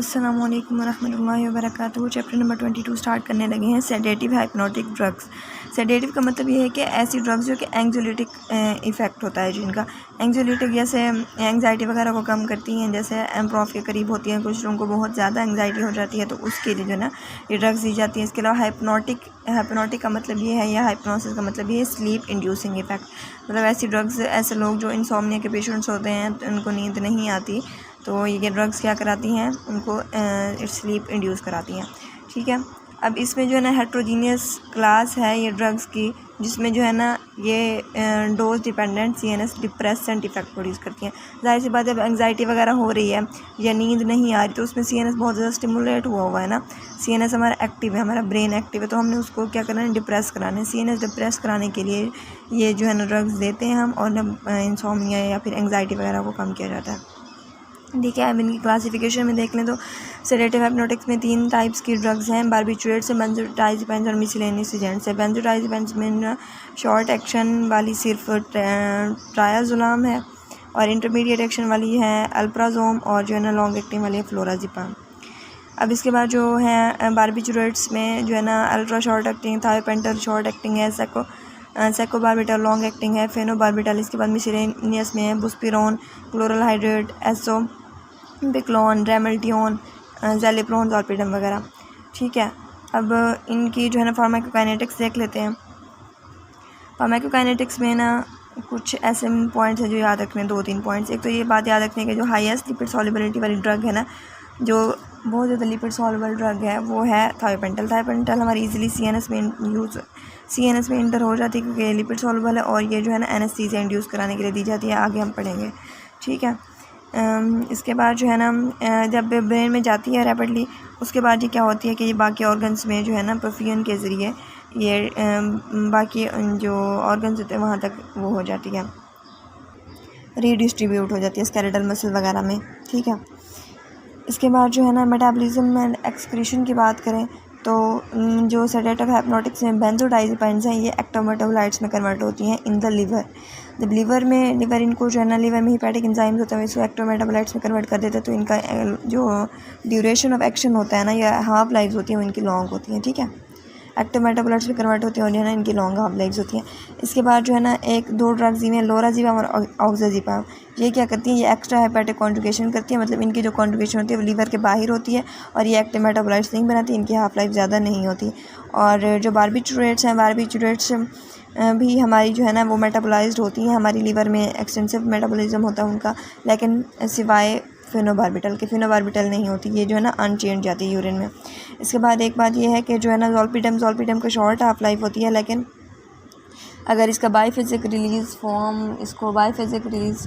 अस्सलामु अलैकुम वरहमतुल्लाहि वबरकातुहू। चैप्टर नंबर 22 स्टार्ट करने लगे हैं। Sedative hypnotic drugs. सेडेटिव का मतलब ये है कि ऐसी ड्रग्स जो कि एंग्जोलिटिक इफ़ेक्ट होता है जिनका। एंग्जोलिटिक जैसे एंग्जाइटी वगैरह को कम करती हैं, जैसे एम्प्रोफ के करीब होती हैं। कुछ लोगों को बहुत ज़्यादा एंग्जाइटी हो जाती है तो उसके लिए जो है ना ये ड्रग्स दी जाती है। इसके अलावा हाइप्नोटिक का मतलब ये है, या हाइप्नोसिस का मतलब ये है स्लीप इंड्यूसिंग इफ़ेक्ट। मतलब ऐसी ड्रग्स, ऐसे लोग जो इंसोम्निया के पेशेंट्स होते हैं, उनको नींद नहीं आती, तो ये ड्रग्स क्या कराती हैं, उनको स्लीप इंड्यूस कराती हैं। ठीक है। अब इसमें जो है ना हेट्रोजीनियस क्लास है ये ड्रग्स की, जिसमें जो है ना ये dose dependent CNS depressant effect produce करती हैं। जाहिर सी बात है, अब एंग्जाइटी वगैरह हो रही है या नींद नहीं आ रही तो उसमें CNS बहुत ज़्यादा स्टिमुलेट हुआ है ना। CNS हमारा एक्टिव है, हमारा ब्रेन एक्टिव है, तो हमने उसको क्या करना है, डिप्रेस कराना है। CNS डिप्रेस कराने के लिए ये जो है ना ड्रग्स देते हैं हम, और इंसोम्निया या फिर एंग्जाइटी वगैरह को कम किया जाता है। ठीक है। अब इनकी क्लासिफिकेशन में देख लें तो सेडेटिव हाइप्नोटिक्स में 3 टाइप्स की ड्रग्स हैं। बारबिचुरेट्स, बेंजोडाइज़ेपिन्स और मिसलेनियस एजेंट्स है। बेंजोडाइज़ेपिन्स में शॉर्ट एक्शन वाली सिर्फ ट्रायाजुलाम है, और इंटरमीडिएट एक्शन वाली है अल्प्राजोम, और जो है ना लॉन्ग एक्टिंग वाली है फ्लोराजिपाम। अब इसके बाद जो है बारबिचुरेट्स में जो है ना ultra short acting thiopental short acting है, सेकोबार्बिटल लॉन्ग एक्टिंग है, फेनोबार्बिटल। इसके बाद मिसलेनियस में है बुस्पिरोन, क्लोरल हाइड्रेट, बिक्लोन, रेमल्टियोन, ज़ैलिप्रोन, ज़ोलपीडम वगैरह। ठीक है। अब इनकी जो है ना फार्माकोकाइनेटिक्स देख लेते हैं। फार्माकोकाइनेटिक्स में ना कुछ ऐसे पॉइंट्स हैं जो याद रखने, 2-3 पॉइंट्स। एक तो ये बात याद रखने की, जो हाईएस्ट लिपिड सॉल्युबिलिटी वाली ड्रग है ना, जो बहुत ज़्यादा लिपिड सॉल्युबल ड्रग है, वो है थायोपेंटल। थायोपेंटल हमारी इजीली CNS में इंटर हो जाती है, क्योंकि लिपिड सॉल्युबल है, और ये जो है ना एनेस्थीसिया इंड्यूस कराने के लिए दी जाती है। आगे हम पढ़ेंगे। ठीक है। इसके बाद जो है ना जब ब्रेन में जाती है रैपिडली, उसके बाद ये क्या होती है कि ये बाकी ऑर्गन्स में जो है ना परफ्यूजन के ज़रिए ये बाकी जो ऑर्गन्स होते हैं वहाँ तक वो हो जाती है, रीडिस्ट्रीब्यूट हो जाती है स्केलेटल मसल वगैरह में। ठीक है। इसके बाद जो है ना मेटाबॉलिज्म एंड एक्सक्रीशन की बात करें तो जो सेडेटिव हाइप्नोटिक्स में बेंजोडाइज़ेपिन्स हैं, ये एक्टिव मेटाबोलाइट्स में कन्वर्ट होती हैं इन द लिवर। जब लिवर इनको जो है ना लिवर में हिपैटिक एंजाइम्स होते हैं, इसको एक्टिव मेटाबोलाइट्स में कन्वर्ट कर देते हैं, तो इनका जो ड्यूरेशन ऑफ एक्शन होता है ना, या हाफ लाइफ होती है, वो इनकी लॉन्ग होती हैं। ठीक है। एक्टिव मेटाबोलाइट्स में कन्वर्ट होती हैं और जो है ना इनकी लॉन्ग हाफ लाइफ्स होती हैं। इसके बाद जो है ना 1-2 ड्रग्स हैं, लोराजिपाम और ऑक्साजिपाम। ये क्या करती हैं, ये एक्स्ट्रा हेपेटिक कॉन्जुगेशन करती है, मतलब इनकी जो कॉन्जुगेशन होती है वो लीवर के बाहर होती है, और ये एक्टिव मेटाबोलाइट्स नहीं बनाती, इनकी हाफ लाइफ ज़्यादा नहीं होती। और जो बारबिचुरेट्स भी हमारी जो है ना वो मेटाबोलाइज्ड होती हैं, हमारी लीवर में एक्सटेंसिव मेटाबॉलिज्म होता है उनका, लेकिन सिवाय फिनोबार्बिटल नहीं होती, ये जो है ना अनचेंज जाती है यूरिन में। इसके बाद एक बात ये है कि जो है ना ज़ोलपीडम का शॉर्ट हाफ लाइफ होती है, लेकिन अगर इसका बायोफिजिक रिलीज़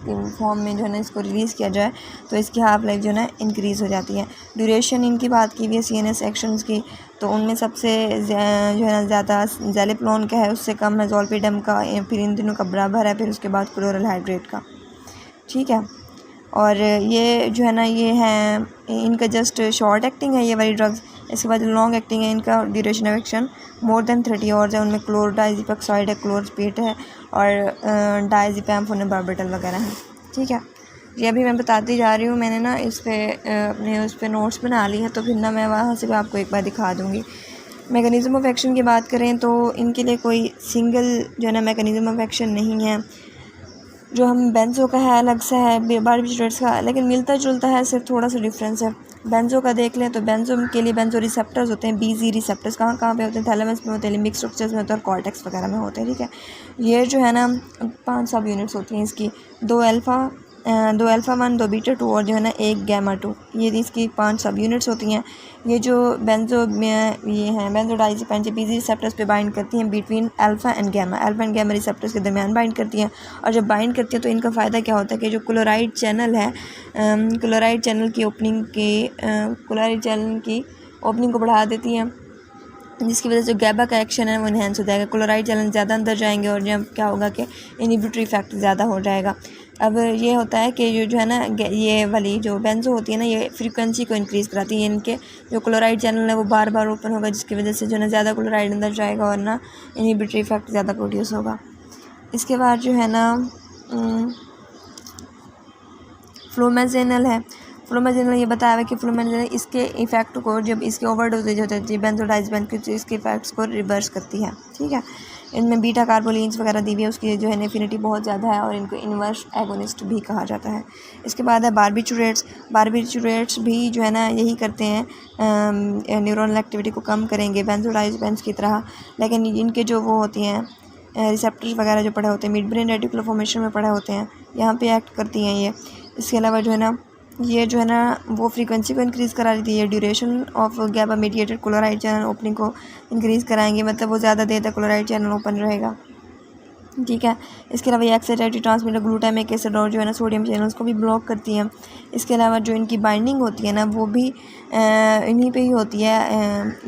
के फॉर्म में जो है ना इसको रिलीज़ किया जाए तो इसकी हाफ लाइफ जो है ना इंक्रीज़ हो जाती है। ड्यूरेशन इनकी बात की हुई है CNS एक्शंस की, तो उनमें सबसे जो है ना ज़्यादा ज़ैलिप्रोन का है, उससे कम है ज़ोलपीडम का, फिर इन दिनों का बराबर है, फिर उसके बाद क्लोरल हाइड्रेट का। ठीक है। और ये जो है ना ये है, इनका जस्ट शॉर्ट एक्टिंग है ये वाली ड्रग्स। इसके बाद लॉन्ग एक्टिंग है, इनका duration of action more than 30 hours है। उनमें क्लोरडाइज़ेपेक्साइड है, क्लोरस्पेट है, और डायज़ेपम, फेनोबार्बिटल वगैरह है। ठीक है। ये अभी मैं बताती जा रही हूँ, मैंने ना इस पर अपने उस पर नोट्स बना ली है, तो फिर ना मैं वहाँ से भी आपको एक बार दिखा दूँगी। मैकेनिज़्म ऑफ एक्शन की बात करें तो इनके लिए कोई सिंगल जो है ना मैकेनिज़्म ऑफ एक्शन नहीं है। जो हम बेंजो का है अलग सा है, बारबिचुरेट्स का, लेकिन मिलता जुलता है, सिर्फ थोड़ा सा डिफरेंस है। बेंजो का देख लें तो बेंजो के लिए बेंजो रिसेप्टर्स होते हैं, BZ रिसेप्टर्स कहाँ पे होते हैं, थैलेमस में होते हैं, लिम्बिक स्ट्रक्चर्स में होते हैं, और कॉर्टेक्स वगैरह में होते हैं। ठीक है। ये जो है ना 5 सब यूनिट्स होती हैं इसकी, 2 अल्फ़ा 1, 2 बीटा 2, और जो है ना 1 गामा 2, ये इसकी 5 सब यूनिट्स होती हैं। ये जो बेंजोडाइज़ेपिन BZ रिसेप्टर्स पे बाइंड करती हैं between alpha and gamma receptors के दरमियान बाइंड करती हैं। और जब बाइंड करती हैं तो इनका फ़ायदा क्या होता है कि जो क्लोराइड चैनल है, क्लोराइड चैनल की ओपनिंग को बढ़ा देती हैं, जिसकी वजह से गैबा का एक्शन है वो इन्हेंस हो जाएगा। क्लोराइड चैनल ज़्यादा अंदर जाएंगे, और जब क्या होगा कि इनहिबिटरी इफेक्ट ज़्यादा हो जाएगा। अब ये होता है कि जो है ना ये वाली जो बेंजो होती है ना, ये फ्रीक्वेंसी को इंक्रीज़ कराती है। इनके जो क्लोराइड चैनल है वो बार बार ओपन होगा, जिसकी वजह से जो है ना ज़्यादा क्लोराइड अंदर जाएगा, और ना इनहिबिटरी इफेक्ट ज़्यादा प्रोड्यूस होगा। इसके बाद जो है ना फ्लोमेजेनल है। फ्लूमाजेनल ये बताया हुआ है कि फ्लूमाजेनल इसके इफ़ेक्ट को, जब इसके ओवरडोजेज होते हैं बेंजोडाइज़ेपिन के, इसके इफ़ेक्ट्स को रिवर्स करती है। ठीक है, इनमें बीटा कार्बोलिन्स वगैरह दी हुई है, उसकी जो है एफिनिटी बहुत ज़्यादा है और इनको इन्वर्स एगोनिस्ट भी कहा जाता है। इसके बाद है बारबिचुरेट्स। बारबिचुरेट्स भी जो है ना यही करते हैं, न्यूरल एक्टिविटी को कम करेंगे बेंजोडाइज़ेपिन की तरह, लेकिन इनके जो वो होती हैं रिसेप्टर्स वगैरह जो पड़े होते हैं मिड ब्रेन रेटिकुलर फॉर्मेशन में पड़े होते हैं, यहाँ पे एक्ट करती हैं ये। इसके अलावा जो है ना ये जो है ना वो फ्रीक्वेंसी को इंक्रीज़ करा रही थी, ये duration of गैबा mediated chloride channel opening को इंक्रीज़ कराएंगे, मतलब वो ज़्यादा देर तक क्लोराइड चैनल ओपन रहेगा। ठीक है, इसके अलावा ये एक्साइटेटरी ट्रांसमीटर ग्लूटामिक एसिड और जो है ना सोडियम चैनल्स को भी ब्लॉक करती हैं। इसके अलावा जो इनकी बाइंडिंग होती है ना वो भी इन्हीं पे ही होती है,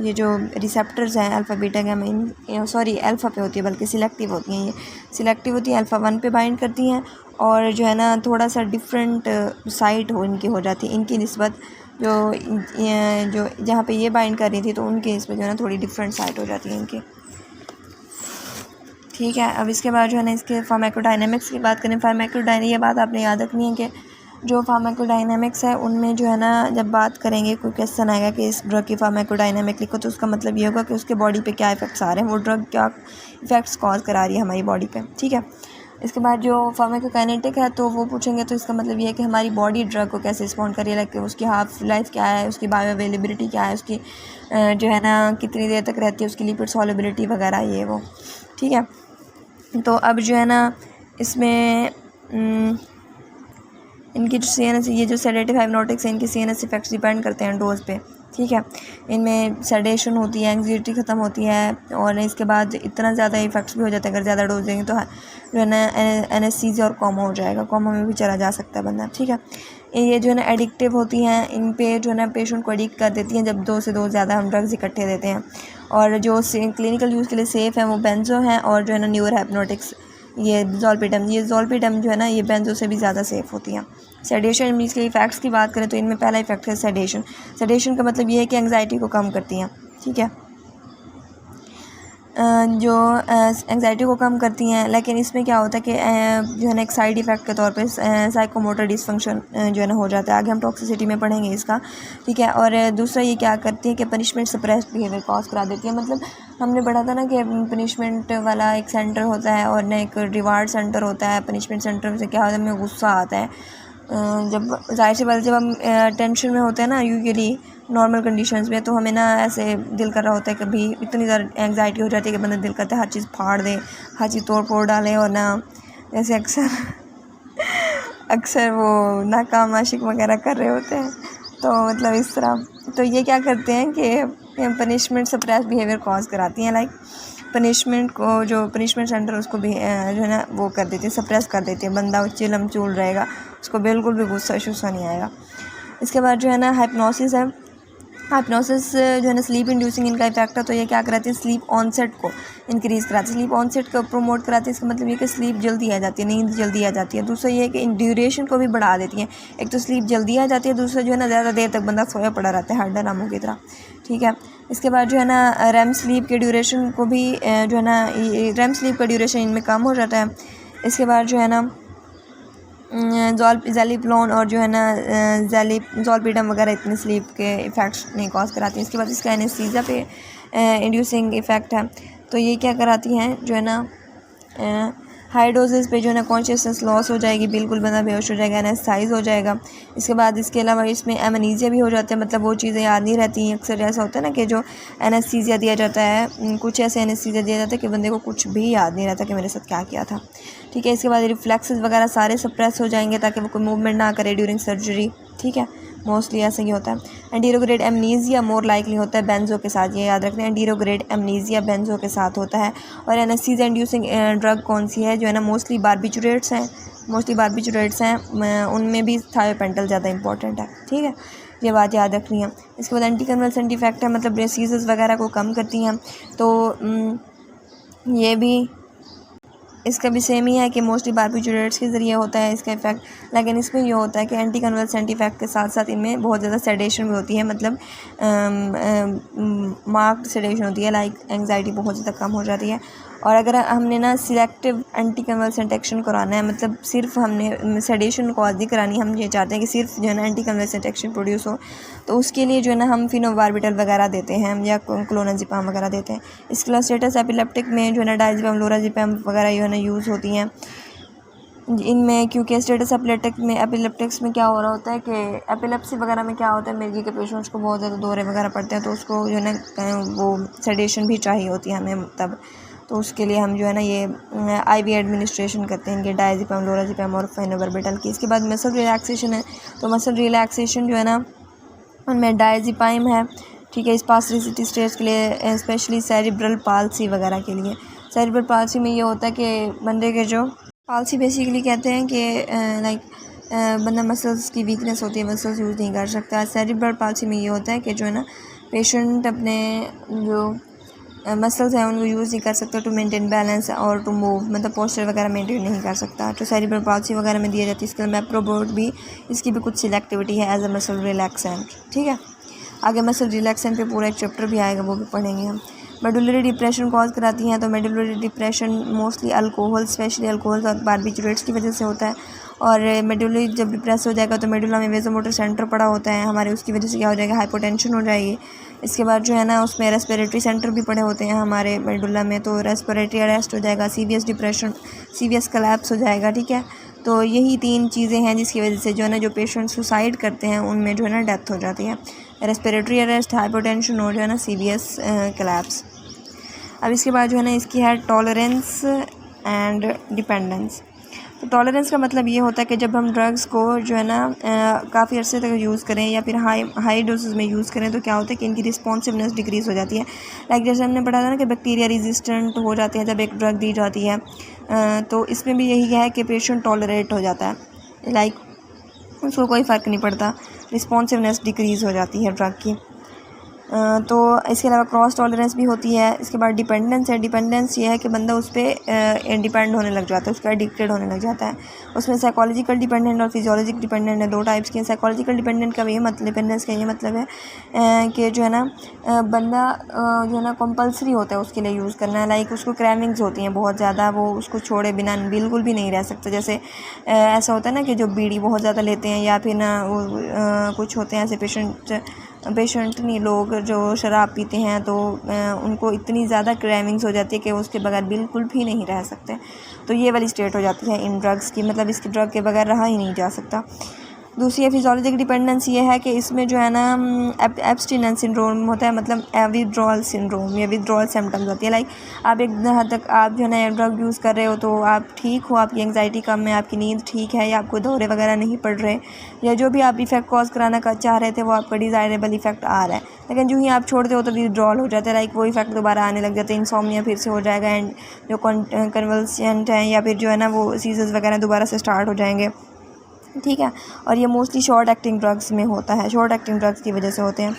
ये जो रिसेप्टर्स हैं alpha beta gamma, sorry alpha पे होती है, बल्कि सिलेक्टिव होती हैं, ये सिलेक्टिव होती है, अल्फ़ा 1 पे बाइंड करती हैं और जो है ना थोड़ा सा डिफरेंट साइट इनकी हो जाती है इनकी निस्बत, जो जहाँ पे ये बाइंड कर रही थी तो उनकी निस्बत जो है ना थोड़ी डिफरेंट साइट हो जाती है इनकी। ठीक है, अब इसके बाद जो है ना इसके फार्माकोडायनेमिक्स की बात करें। फार्माकोडायनेमिक्स, ये बात आपने याद रखनी है कि जो फार्माकोडायनेमिक्स है उनमें जो है ना जब बात करेंगे, कोई क्वेश्चन आएगा कि इस ड्रग की फार्माकोडायनेमिक लिखो, तो उसका मतलब ये होगा कि उसके बॉडी पे क्या इफ़ेक्ट्स आ रहे हैं, वो ड्रग क्या इफ़ेक्ट्स कॉज करा रही है हमारी बॉडी पे। ठीक है, इसके बाद जो फार्माकोकाइनेटिक है तो वो पूछेंगे, तो इसका मतलब ये है कि हमारी बॉडी ड्रग को कैसे रिस्पॉन्ड कर रही है, लाइक उसकी हाफ लाइफ क्या है, उसकी बायो अवेलेबिलिटी क्या है, उसकी जो है ना कितनी देर तक रहती है, उसकी लिपिड सॉल्युबिलिटी वगैरह ये वो। ठीक है, तो अब जो है ना इसमें इनकी जो CNS, ये जो सेडेटिव हाइप्नोटिक्स है, इनकी CNS इफेक्ट्स डिपेंड करते हैं डोज पे। ठीक है, इनमें सेडेशन होती है, एंग्जाइटी ख़त्म होती है और इसके बाद इतना ज़्यादा इफेक्ट्स भी हो जाते हैं, अगर ज़्यादा डोज देंगे तो जो है ना एनेस्थीसिया और कोमा हो जाएगा, कोमा में भी चला जा सकता है बंदा। ठीक है, ये जो है ना एडिक्टिव होती हैं, इन पे जो है ना पेशेंट को एडिक्ट कर देती हैं जब 2 से 2 ज़्यादा हम ड्रग्स इकट्ठे देते हैं। और जो क्लिनिकल यूज़ के लिए सेफ़ है वो बेंजो हैं और जो है ना न्यूरो हाइप्नोटिक्स ये ज़ोलपीडम जो है ना ये बेंजो से भी ज़्यादा सेफ़ होती हैं। सेडेशन, इसके इफ़ेक्ट्स की बात करें तो इनमें पहला इफ़ेक्ट है सेडेशन। सेडेशन का मतलब ये है कि एंग्जाइटी को कम करती हैं। ठीक है, जो एंग्जाइटी को कम करती हैं, लेकिन इसमें क्या होता है कि जो है ना एक साइड इफ़ेक्ट के तौर पे साइकोमोटर डिसफंक्शन जो है ना हो जाता है, आगे हम टॉक्सिसिटी में पढ़ेंगे इसका। ठीक है, और दूसरा ये क्या करती है कि पनिशमेंट सप्रेस्ड बिहेवियर कॉज करा देती है, मतलब हमने पढ़ा था ना कि पनिशमेंट वाला एक सेंटर होता है और ना एक रिवार्ड सेंटर होता है। पनिशमेंट सेंटर से क्या होता है, हमें गुस्सा आता है, जब जाहिर सी बात, जब हम टेंशन में होते हैं ना यूजुअली नॉर्मल कंडीशंस में, तो हमें ना ऐसे दिल कर रहा होता है, कभी इतनी ज़्यादा एंग्जाइटी हो जाती है कि बंदा दिल करता है हर चीज़ फाड़ दे, हर चीज़ तोड़ फोड़ डाले, और ना जैसे अक्सर वो नाकाम आशिक वगैरह कर रहे होते हैं, तो मतलब इस तरह। तो ये क्या करते हैं कि पनिशमेंट सप्रेस बिहेवियर कॉज कराती हैं, लाइक पनिशमेंट को, जो पनिशमेंट सेंटर उसको भी जो है ना वो कर देती है, सप्रेस कर देती है, बंदा चिलम चूल रहेगा, उसको बिल्कुल भी गुस्सा शुस्सा नहीं आएगा। इसके बाद जो है ना हाइप्नोसिस है। हाइप्नोसिस जो है ना स्लीप इंड्यूसिंग इनका इफेक्ट है, तो ये क्या कराती है, स्लीप ऑनसेट को इंक्रीज़ कराती है, स्लीप ऑनसेट को प्रोमोट कराती है। इसका मतलब ये कि स्लीप जल्दी आ जाती है, नींद जल्दी आ जाती है। दूसरा ये है कि इन ड्यूरेशन को भी बढ़ा देती हैं, एक तो स्लीप जल्दी आ जाती है, दूसरा जो है ना ज़्यादा देर तक बंदा सोया पड़ा रहता है हर डरामों की तरह। ठीक है, इसके बाद जो है ना रैम स्लीप के ड्यूरेशन को भी जो है ना रैम स्लीप का ड्यूरेशन इनमें कम हो जाता है। इसके बाद जो है ना ज़ैलिप्लोन और जो है ना ज़ोलपीडम वगैरह इतने स्लीप के इफ़ेक्ट्स नहीं कॉज कराती हैं। इसके बाद इसका एनेस्थीसिया पे इंड्यूसिंग इफ़ेक्ट है, तो ये क्या कराती हैं, जो है ना हाई डोजेस पे जो है ना कॉन्शियसनेस लॉस हो जाएगी, बिल्कुल बंदा बेहोश हो जाएगा, एनेस्थाइज हो जाएगा। इसके बाद इसके अलावा इसमें एमनीजिया भी हो जाता है, मतलब वो चीज़ें याद नहीं रहती हैं। अक्सर ऐसा होता है ना कि जो एनेस्थीसिया दिया जाता है, कुछ ऐसे एनेस्थीसिया दिया जाता है कि बंदे को कुछ भी याद नहीं रहता कि मेरे साथ क्या किया था। ठीक है, इसके बाद रिफ्लेक्सेस वगैरह सारे सप्रेस हो जाएंगे ताकि वो कोई मूवमेंट ना करे ड्यूरिंग सर्जरी। ठीक है, मोस्टली ऐसा ही होता है। एंटीरोग्रेड एमनीजिया मोर लाइकली होता है बेंजो के साथ, ये याद रखते हैं, एंटीरोग्रेड एमनीजिया बेंजो के साथ होता है। और एनेस्थीसिया इंड्यूसिंग ड्रग कौन सी है, जो है ना मोस्टली बारबिचुरेट्स हैं, उनमें भी थायोपेंटल ज़्यादा इंपॉर्टेंट है। ठीक है, ये बात याद रखनी है। इसके बाद एंटी कन्वल्सेंट इफेक्ट है, मतलब सीजर्स वगैरह को कम करती हैं, तो ये भी इसका भी सेम ही है कि मोस्टली बारबिचुरेट्स के ज़रिए होता है इसका इफ़ेक्ट, लेकिन इसमें ये होता है कि एंटी कन्वल्सेंट इफेक्ट के साथ साथ इनमें बहुत ज़्यादा सेडेशन भी होती है, मतलब मार्क्ड सेडेशन होती है, लाइक एंग्जाइटी बहुत ज़्यादा कम हो जाती है। और अगर हमने ना सिलेक्टिव एंटी कन्वल्सेंट एक्शन कराना है, मतलब सिर्फ हमने सेडेशन कॉज करानी, हम ये चाहते हैं कि सिर्फ जो है ना एंटी कन्वल्सेंट एक्शन प्रोड्यूस हो, तो उसके लिए जो है ना हम फिनोबार्बिटल वगैरह देते हैं या क्लोनाजिपाम वगैरह देते हैं। इसके अलावा स्टेटस एपिलेप्टिक में जो है ना डायजिपाम, लोराजिपाम वगैरह जो है ना यूज़ होती हैं इनमें, क्योंकि स्टेटस एपिलेप्टिक्स में क्या हो रहा होता है कि एपिलेप्सी वगैरह में क्या होता है, मिर्गी के पेशेंट्स को बहुत ज़्यादा दौरे वगैरह पड़ते हैं, तो उसको जो है ना वो सेडेशन भी चाहिए होती है हमें तब, तो उसके लिए हम जो है ना ये IV एडमिनिस्ट्रेशन करते हैं इनके डायजिपाम, लोराजिपाम और फेनोबार्बिटल की। इसके बाद मसल रिलैक्सेशन है, तो मसल रिलैक्सेशन जो है ना उनमें डायजिपाम है, ठीक है, स्पास्टिसिटी स्टेज के लिए, स्पेशली सेरिब्रल पाल्सी वगैरह के लिए। सेरिब्रल पाल्सी में ये होता है कि बंदे के जो पाल्सी बेसिकली कहते हैं कि लाइक बंदा मसल्स की वीकनेस होती है, मसल्स यूज़ नहीं कर सकता। सेरिब्रल पाल्सी में ये होता है कि जो है ना पेशेंट अपने जो मसल्स हैं उनको यूज़ नहीं कर सकता टू मेंटेन बैलेंस और टू मूव, मतलब पोस्चर वगैरह मेंटेन नहीं कर सकता, तो सेरिब्रल पाल्सी वगैरह में दिया जाती है। इसके अलावा मैप्रोबोट भी, इसकी भी कुछ सिलेक्टिविटी है एज अ मसल रिलैक्सेंट, ठीक है। आगे मसल रिलैक्सेंट पे पूरा एक चैप्टर भी आएगा, वो भी पढ़ेंगे हम। मेडुलरी डिप्रेशन कॉज कराती हैं, तो medullary depression mostly alcohol, specially alcohol और बारबिचुरेट्स की वजह से होता है। और मेडुलरी जब डिप्रेस हो जाएगा तो मेडुला में वेज़ोमोटर सेंटर पड़ा होता है हमारे, उसकी वजह से क्या हो जाएगा, हाइपोटेंशन हो जाएगी। इसके बाद जो है ना उसमें रेस्पिरेटरी सेंटर भी पड़े होते हैं हमारे मेडुला में, तो रेस्पिरेटरी अरेस्ट हो जाएगा, सीवियस डिप्रेशन, सीवियस कोलैप्स हो जाएगा, ठीक है। तो यही 3 चीज़ें हैं जिसकी वजह से जो है ना जो पेशेंट सुसाइड करते हैं उनमें जो है ना डेथ हो जाती है, रेस्पिरेटरी अरेस्ट, हाइपोटेंशन और जो है ना सीवियस कोलैप्स। अब इसके बाद जो है ना इसकी है टॉलरेंस एंड डिपेंडेंस। तो टॉलरेंस का मतलब ये होता है कि जब हम ड्रग्स को जो है ना काफ़ी अर्से तक यूज़ करें या फिर हाई डोसेस में यूज़ करें, तो क्या होता है कि इनकी रिस्पॉन्सिवनेस डिक्रीज़ हो जाती है। लाइक जैसे हमने पढ़ा था ना कि बैक्टीरिया रेजिस्टेंट हो जाते हैं जब एक ड्रग दी जाती है, तो इसमें भी यही है कि पेशेंट टॉलरेट हो जाता है, लाइक उसको कोई फ़र्क नहीं पड़ता, रिस्पॉन्सिवनेस डिक्रीज़ हो जाती है ड्रग की। तो इसके अलावा क्रॉस टॉलरेंस भी होती है। इसके बाद डिपेंडेंस है, डिपेंडेंस ये है कि बंदा उस पर डिपेंड होने लग जाता है, उस पर एडिक्टेड होने लग जाता है। उसमें साइकोलॉजिकल डिपेंडेंट और फिजियोलॉजिकल डिपेंडेंट है, 2 टाइप्स के। साइकोलॉजिकल डिपेंडेंट का ये मतलब, डिपेंडेंस का ये मतलब है कि जो है ना बंदा जो है ना कंपल्सरी होता है उसके लिए यूज़ करना है, लाइक उसको क्रेविंग्स होती हैं बहुत ज़्यादा, वो उसको छोड़े बिना बिल्कुल भी नहीं रह सकता। जैसे ऐसा होता है ना कि जो बीड़ी बहुत ज़्यादा लेते हैं, या फिर ना वो कुछ होते हैं ऐसे पेशेंट नहीं, लोग जो शराब पीते हैं, तो उनको इतनी ज़्यादा क्रेविंग्स हो जाती है कि उसके बगैर बिल्कुल भी नहीं रह सकते। तो ये वाली स्टेट हो जाती है इन ड्रग्स की, मतलब इसकी ड्रग के बगैर रहा ही नहीं जा सकता। दूसरी फिजियोलॉजिकल डिपेंडेंस ये है कि इसमें जो है ना एब्स्टिनेंस सिंड्रोम होता है, मतलब विड्रॉल सिंड्रोम या विड्रॉल सिम्टम्स होती है। लाइक आप एक हद तक आप जो है ना ड्रग यूज़ कर रहे हो, तो आप ठीक हो, आपकी एंग्जाइटी कम है, आपकी नींद ठीक है, या आपको दौरे वगैरह नहीं पड़ रहे, या जो भी आप इफेक्ट कॉज कराना चाह रहे थे वो आपका डिज़ायरेबल इफेक्ट आ रहा है, लेकिन जो ही आप छोड़ते हो तो विड्रॉल हो जाता है, लाइक वो इफेक्ट दोबारा आने लग जाते हैं, इंसोम्निया फिर से हो जाएगा, एंड जो कन्वल्सेंट हैं या फिर जो है ना वो सीजर्स वगैरह दोबारा से स्टार्ट हो जाएंगे, ठीक है। और ये मोस्टली शॉर्ट एक्टिंग ड्रग्स में होता है, शॉर्ट एक्टिंग ड्रग्स की वजह से होते हैं।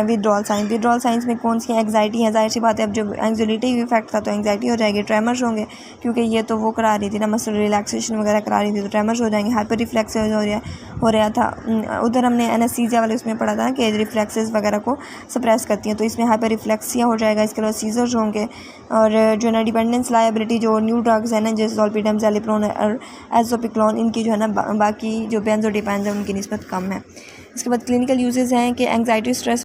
विड्रॉल साइंस में कौन सी एंग्जाइटी है, जाहिर सी बात है, अब जो एंग्जाइटी इफेक्ट था तो एंग्जाइटी हो जाएगी, ट्रेमर्स होंगे, क्योंकि ये तो वो करा रही थी ना मसल रिलैक्सेशन वगैरह करा रही थी, तो ट्रेमर्स हो जाएंगे, हाइपर रिफ्लेक्स हो रहा था। उधर हमने एनेस्थीसिया वाले उसमें पढ़ा था कि रिफ्लेक्सेस वगैरह को सप्रेस करती हैं, तो इसमें हाइपर रिफ्लेक्सिया हो जाएगा। इसके अलावा सीजर्स होंगे, और जो है ना डिपेंडेंस लायबिलिटी, जो न्यू ड्रग्स है ना जैसे ज़ोलपीडम, ज़ैलिप्रोन और एज़ोपिक्लोन, इनकी जो है ना बाकी जो बेंजोडिपाज़िन है उनकी निस्बत कम है। इसके बाद क्लिनिकल यूजेस हैं कि एंग्जाइटी, स्ट्रेस